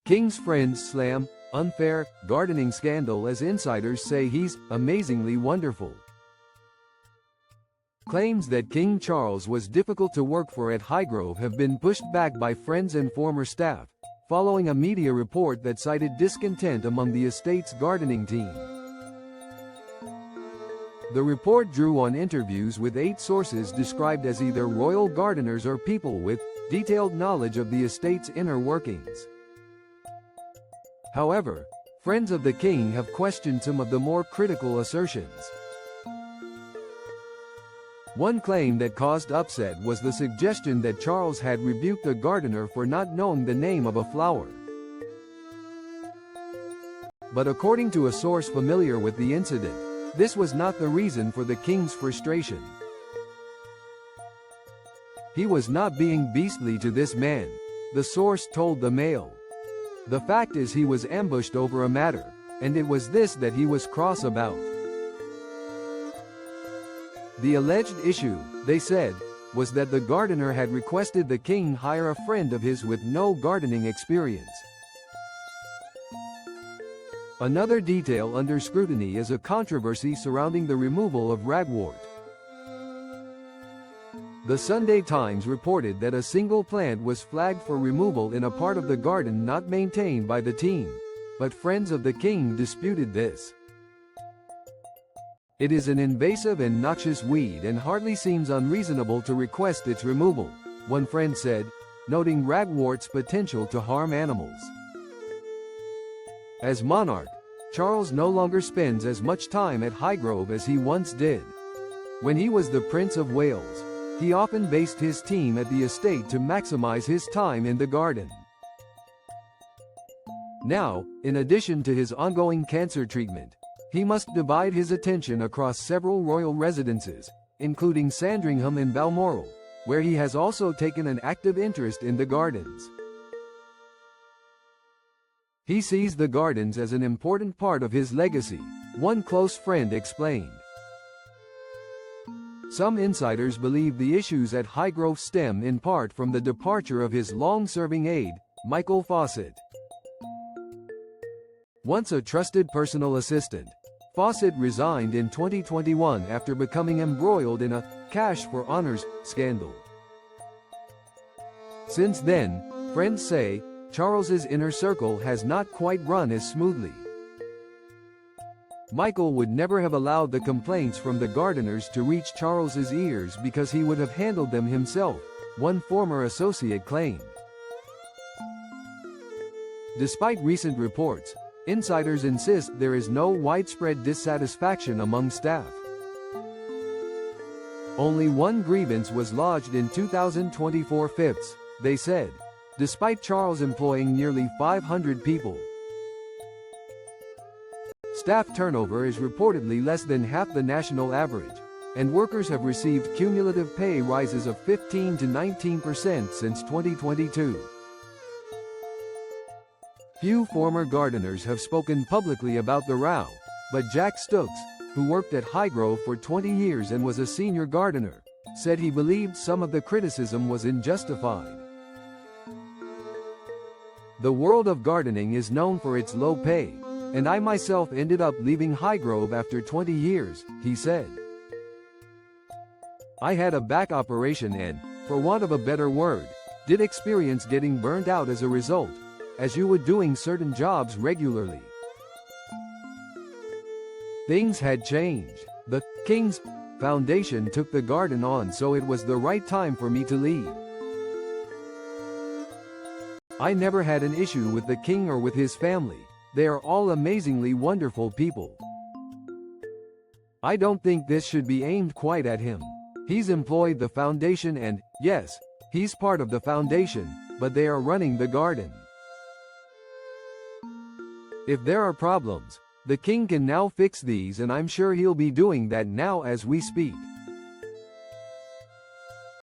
King's friends slam unfair gardening scandal as insiders say he's amazingly wonderful. Claims that King Charles was difficult to work for at Highgrove have been pushed back by friends and former staff, following a media report that cited discontent among the estate's gardening team. The report drew on interviews with 8 sources described as either royal gardeners or people with detailed knowledge of the estate's inner workings. However, friends of the king have questioned some of the more critical assertions. One claim that caused upset was the suggestion that Charles had rebuked a gardener for not knowing the name of a flower. But according to a source familiar with the incident, this was not the reason for the king's frustration. He was not being beastly to this man, the source told the Mail. The fact is he was ambushed over a matter, and it was this that he was cross about. The alleged issue, they said, was that the gardener had requested the king hire a friend of his with no gardening experience. Another detail under scrutiny is a controversy surrounding the removal of ragwort. The Sunday Times reported that a single plant was flagged for removal in a part of the garden not maintained by the team, but friends of the king disputed this. It is an invasive and noxious weed and hardly seems unreasonable to request its removal, one friend said, noting ragwort's potential to harm animals. As monarch, Charles no longer spends as much time at Highgrove as he once did. When he was the Prince of Wales, he often based his team at the estate to maximize his time in the garden. Now, in addition to his ongoing cancer treatment, he must divide his attention across several royal residences, including Sandringham and Balmoral, where he has also taken an active interest in the gardens. He sees the gardens as an important part of his legacy, one close friend explained. Some insiders believe the issues at Highgrove stem in part from the departure of his long-serving aide, Michael Fawcett. Once a trusted personal assistant, Fawcett resigned in 2021 after becoming embroiled in a cash for honors scandal. Since then, friends say, Charles's inner circle has not quite run as smoothly. Michael would never have allowed the complaints from the gardeners to reach Charles's ears because he would have handled them himself, one former associate claimed. Despite recent reports, insiders insist there is no widespread dissatisfaction among staff. Only one grievance was lodged in 2024 fifths, they said, despite Charles employing nearly 500 people. Staff turnover is reportedly less than half the national average, and workers have received cumulative pay rises of 15 to 19% since 2022. Few former gardeners have spoken publicly about the row, but Jack Stokes, who worked at Highgrove for 20 years and was a senior gardener, said he believed some of the criticism was unjustified. The world of gardening is known for its low pay, and I myself ended up leaving Highgrove after 20 years, he said. I had a back operation and, for want of a better word, did experience getting burnt out as a result, as you would doing certain jobs regularly. Things had changed. The King's Foundation took the garden on, so it was the right time for me to leave. I never had an issue with the king or with his family. They are all amazingly wonderful people. I don't think this should be aimed quite at him. He's employed the foundation and, yes, he's part of the foundation, but they are running the garden. If there are problems, the king can now fix these, and I'm sure he'll be doing that now as we speak.